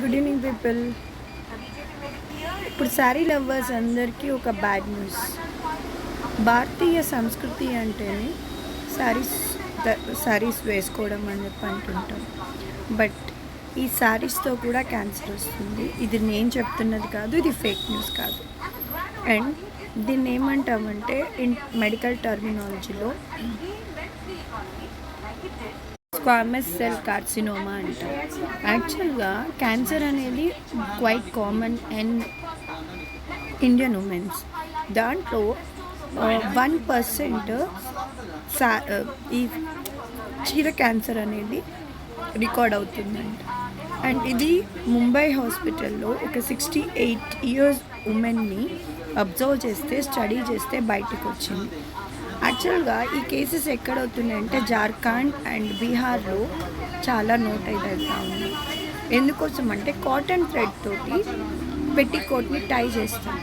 Good evening people. ఇప్పుడు sari lovers అందరికీ ఒక బ్యాడ్ న్యూస్. భారతీయ సంస్కృతి అంటేనే శారీస్ వేసుకోవడం అని చెప్పి అంటుంటాం. బట్ ఈ శారీస్తో కూడా క్యాన్సర్ వస్తుంది. ఇది నేను చెప్తున్నది కాదు, ఇది ఫేక్ న్యూస్ కాదు. అండ్ దీన్ని ఏమంటామంటే మెడికల్ టర్మినాలజీలో స్క్వామస్ సెల్ కార్సినోమా అంటాం. యాక్చువల్గా క్యాన్సర్ అనేది quite common and Indian women's. దాంట్లో 1% ఈ చీర క్యాన్సర్ అనేది రికార్డ్ అవుతుందంట. అండ్ ఇది ముంబై హాస్పిటల్లో ఒక 68 ఇయర్స్ ఉమెన్ని అబ్జర్వ్ చేస్తే, స్టడీ చేస్తే బయటకు వచ్చింది. యాక్చువల్గా ఈ కేసెస్ ఎక్కడవుతున్నాయంటే జార్ఖండ్ అండ్ బీహార్లో చాలా నోట్ అవుతా ఉన్నాయి. ఎందుకోసం అంటే కాటన్ థ్రెడ్ తోటి పెట్టికోట్ని టై చేస్తాం.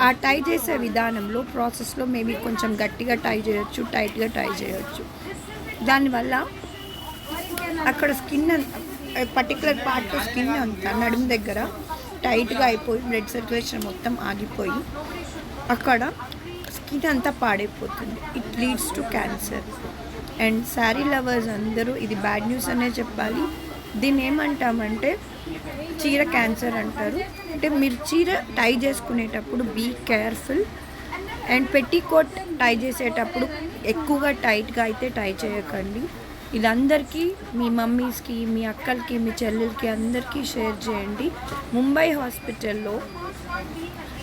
ఆ టై చేసే విధానంలో ప్రాసెస్లో మేబీ కొంచెం గట్టిగా టై చేయొచ్చు, టైట్గా టై చేయొచ్చు. దానివల్ల అక్కడ స్కిన్ పర్టికులర్ పార్ట్ స్కిన్ అంతా నడుము దగ్గర టైట్గా అయిపోయి బ్లడ్ సర్క్యులేషన్ మొత్తం ఆగిపోయి అక్కడ స్కిన్ అంతా పాడైపోతుంది. It leads to cancer. And sari lovers అందరూ ఇది బ్యాడ్ న్యూస్ అనే చెప్పాలి. దీన్ని ఏమంటామంటే చీర క్యాన్సర్ అంటారు. అంటే మీరు చీర టై చేసుకునేటప్పుడు బీ కేర్ఫుల్. అండ్ పెట్టికోట్ టై చేసేటప్పుడు ఎక్కువగా టైట్గా అయితే టై చేయకండి. ఇది అందరికీ, మీ మమ్మీస్కి, మీ అక్కలకి, మీ చెల్లెలకి అందరికీ షేర్ చేయండి. ముంబై హాస్పిటల్లో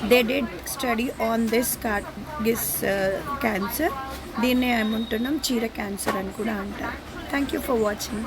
they did study on this cancer. దీన్నే ఏమంటున్నాం చీర క్యాన్సర్ అని కూడా అంటారు. Thank you for watching.